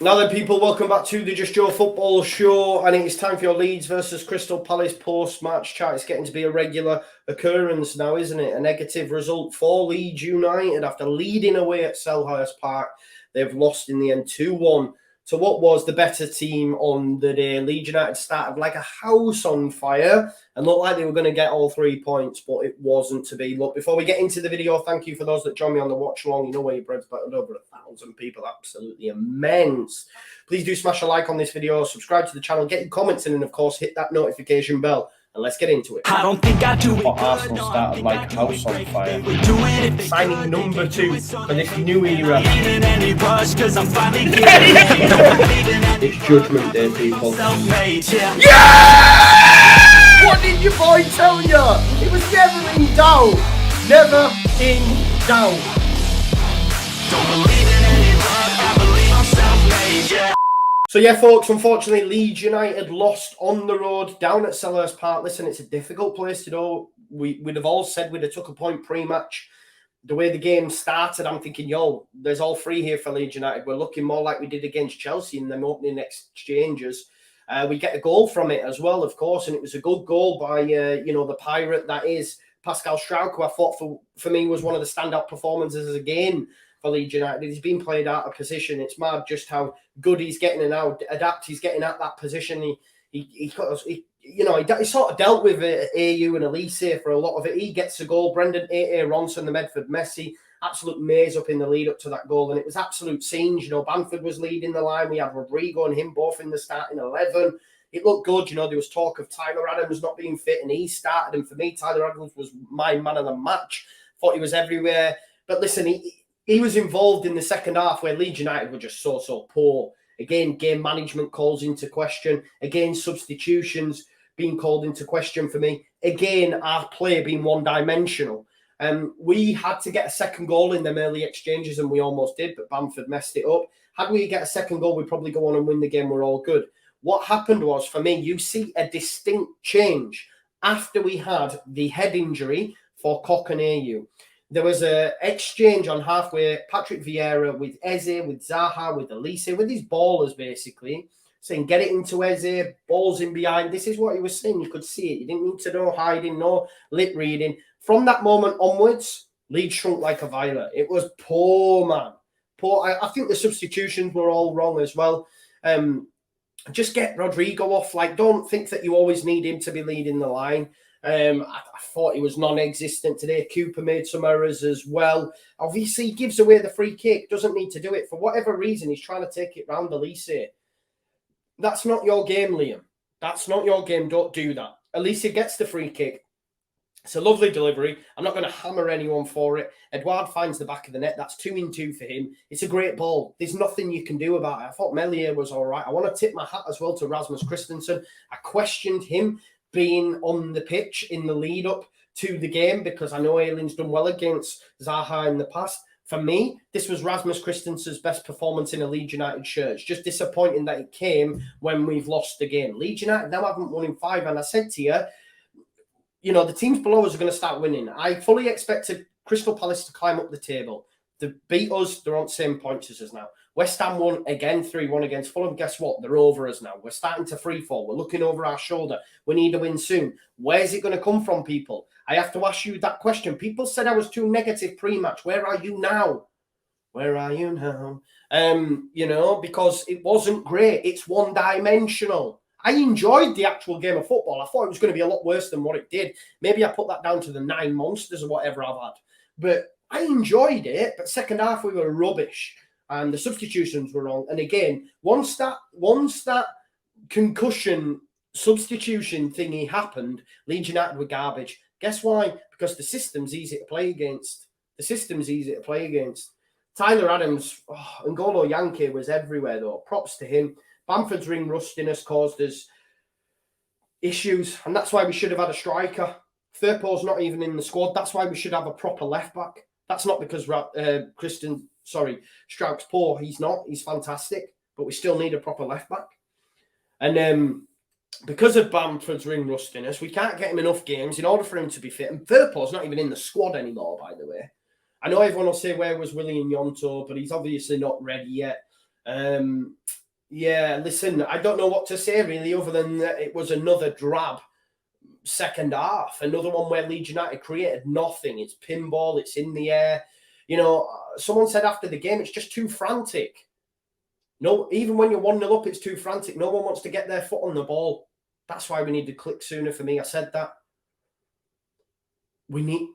Now then, people, welcome back to the Just Joe Football Show, and it is time for your Leeds versus Crystal Palace post-match chat. It's getting to be a regular occurrence now, isn't it? A negative result for Leeds United after leading away at Selhurst Park. They've lost in the end 2-1 to what was the better team on the day. Leeds United started like a house on fire and looked like they were going to get all 3 points, but it wasn't to be. Look, before we get into the video, thank you for those that joined me on the watch along. You know where your bread's buttered, over 1,000 people. Absolutely immense. Please do smash a like on this video, subscribe to the channel, get your comments in, and of course, hit that notification bell. And let's get into it. I don't think I do it. Arsenal started like a house on fire. Signing number 2 for this new era. It's Judgment Day, people. Yeah! What did your boy tell you? It was never in doubt. Never in doubt. Don't believe in any luck. I believe I'm self-made, yeah. So yeah, folks, unfortunately, Leeds United lost on the road down at Selhurst Park. Listen, it's a difficult place to go. We'd have all said we'd have took a point pre-match. The way the game started, I'm thinking, yo, there's all 3 here for Leeds United. We're looking more like we did against Chelsea in them opening exchanges. We get a goal from it as well, of course, and it was a good goal by, the pirate that is Pascal Struijk, who I thought for me was one of the standout performances again for Leeds United. He's been played out of position. It's mad just how good he's getting and how adapt he's getting at that position. He sort of dealt with AU and Elise for a lot of it. He gets a goal. Brendan Ronson, the Medford Messi, absolute maze up in the lead up to that goal, and it was absolute scenes. You know, Bamford was leading the line. We had Rodrigo and him both in the starting 11. It looked good. You know, there was talk of Tyler Adams not being fit, and he started. And for me, Tyler Adams was my man of the match. Thought he was everywhere. But listen, he was involved in the second half where Leeds United were just so poor. Again, game management calls into question. Again, substitutions being called into question for me. Again, our play being one-dimensional. We had to get a second goal in them early exchanges, and we almost did, but Bamford messed it up. Had we get a second goal, we'd probably go on and win the game. We're all good. What happened was, for me, you see a distinct change after we had the head injury for Koch and AU. There was an exchange on halfway, Patrick Vieira with Eze, with Zaha, with Elise, with his ballers, basically, saying, get it into Eze, balls in behind. This is what he was saying. You could see it. You didn't need to know hiding, no lip reading. From that moment onwards, Leeds shrunk like a violet. It was poor, man. Poor. I think the substitutions were all wrong as well. Just get Rodrigo off. Like, don't think that you always need him to be leading the line. I thought he was non-existent today. Cooper made some errors as well. Obviously, he gives away the free kick. Doesn't need to do it. For whatever reason, he's trying to take it round Elise. That's not your game, Liam. That's not your game. Don't do that. Elise gets the free kick. It's a lovely delivery. I'm not going to hammer anyone for it. Edouard finds the back of the net. That's 2-in-2 for him. It's a great ball. There's nothing you can do about it. I thought Melier was all right. I want to tip my hat as well to Rasmus Christensen. I questioned him being on the pitch in the lead up to the game because I know Aylin's done well against Zaha in the past. For me, this was Rasmus Christensen's best performance in a Leeds United shirt. It's just disappointing that it came when we've lost the game. Leeds United now haven't won in 5, and I said to you, you know, the teams below us are going to start winning. I fully expected Crystal Palace to climb up the table. They beat us. They're on the same points as us now. West Ham won again, 3-1 against Fulham. Guess what? They're over us now. We're starting to free fall. We're looking over our shoulder. We need a win soon. Where's it going to come from, people? I have to ask you that question. People said I was too negative pre-match. Where are you now? Where are you now? Because it wasn't great. It's one-dimensional. I enjoyed the actual game of football. I thought it was going to be a lot worse than what it did. Maybe I put that down to the 9 monsters or whatever I've had. But I enjoyed it. But second half, we were rubbish. And the substitutions were wrong. And again, once that concussion substitution thingy happened, Leeds United were garbage. Guess why? Because the system's easy to play against. Tyler Adams, N'Golo Yankee was everywhere, though. Props to him. Bamford's ring rustiness caused us issues, and that's why we should have had a striker. Firpo's not even in the squad. That's why we should have a proper left-back. That's not because Struijk's poor. He's not. He's fantastic, but we still need a proper left-back. And because of Bamford's ring rustiness, we can't get him enough games in order for him to be fit. And Firpo's not even in the squad anymore, by the way. I know everyone will say, where was William Yonto? But he's obviously not ready yet. Yeah, listen, I don't know what to say really, other than that it was another drab second half. Another one where Leeds United created nothing. It's pinball, it's in the air. You know, someone said after the game, it's just too frantic. No, even when you're 1-0 up, it's too frantic. No one wants to get their foot on the ball. That's why we need to click sooner for me. I said that. We need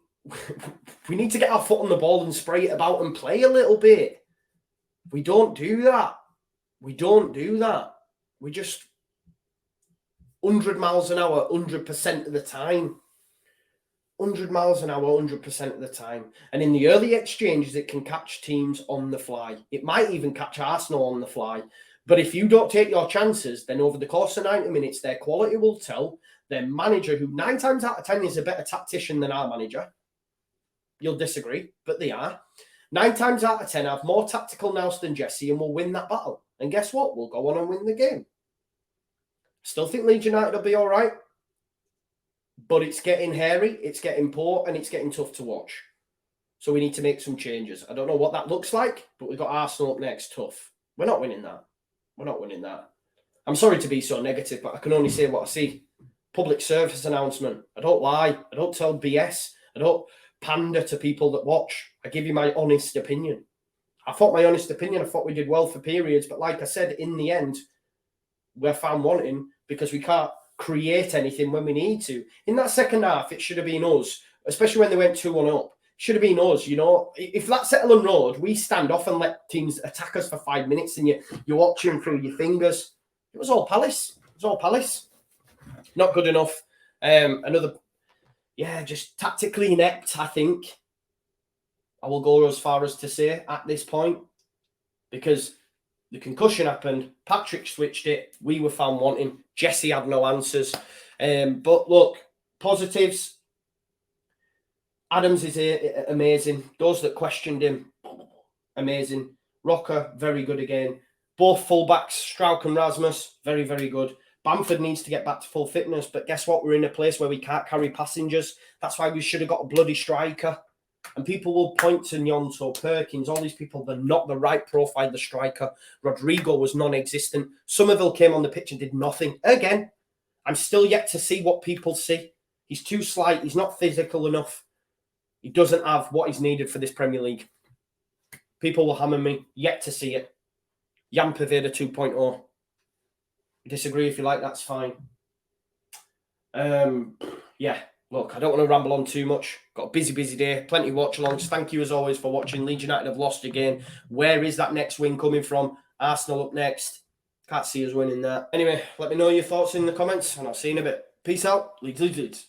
to get our foot on the ball and spray it about and play a little bit. We don't do that. We don't do that. We just 100 miles an hour, 100% of the time. 100 miles an hour, 100% of the time. And in the early exchanges, it can catch teams on the fly. It might even catch Arsenal on the fly. But if you don't take your chances, then over the course of 90 minutes, their quality will tell. Their manager, who 9 times out of 10 is a better tactician than our manager. You'll disagree, but they are. 9 times out of 10 have more tactical nous than Jesse and will win that battle. And guess what? We'll go on and win the game. Still think Leeds United will be all right. But it's getting hairy, it's getting poor, and it's getting tough to watch. So we need to make some changes. I don't know what that looks like, but we've got Arsenal up next, tough. We're not winning that. We're not winning that. I'm sorry to be so negative, but I can only say what I see. Public service announcement. I don't lie. I don't tell BS. I don't pander to people that watch. I give you my honest opinion. I thought we did well for periods, but like I said, in the end, we're found wanting because we can't create anything when we need to. In that second half, it should have been us, especially when they went 2-1 up. Should have been us, you know. If that's Settle Road, we stand off and let teams attack us for 5 minutes and you're watching through your fingers. It was all Palace. Not good enough. Just tactically inept, I think. I will go as far as to say at this point, because the concussion happened, Patrick switched it, we were found wanting, Jesse had no answers. But look, positives. Adams is amazing. Those that questioned him, amazing. Rocker, very good again. Both fullbacks, Strauch and Rasmus, very, very good. Bamford needs to get back to full fitness, but guess what? We're in a place where we can't carry passengers. That's why we should have got a bloody striker. And people will point to Nyonto, Perkins, all these people. They're not the right profile, the striker. Rodrigo was non-existent. Somerville came on the pitch and did nothing. Again, I'm still yet to see what people see. He's too slight. He's not physical enough. He doesn't have what is needed for this Premier League. People will hammer me. Yet to see it. Jan Paveda 2.0. Disagree if you like, that's fine. Look, I don't want to ramble on too much. Got a busy day. Plenty of watch-alongs. Thank you, as always, for watching. Leeds United have lost again. Where is that next win coming from? Arsenal up next. Can't see us winning that. Anyway, let me know your thoughts in the comments, and I'll see you in a bit. Peace out. Leeds.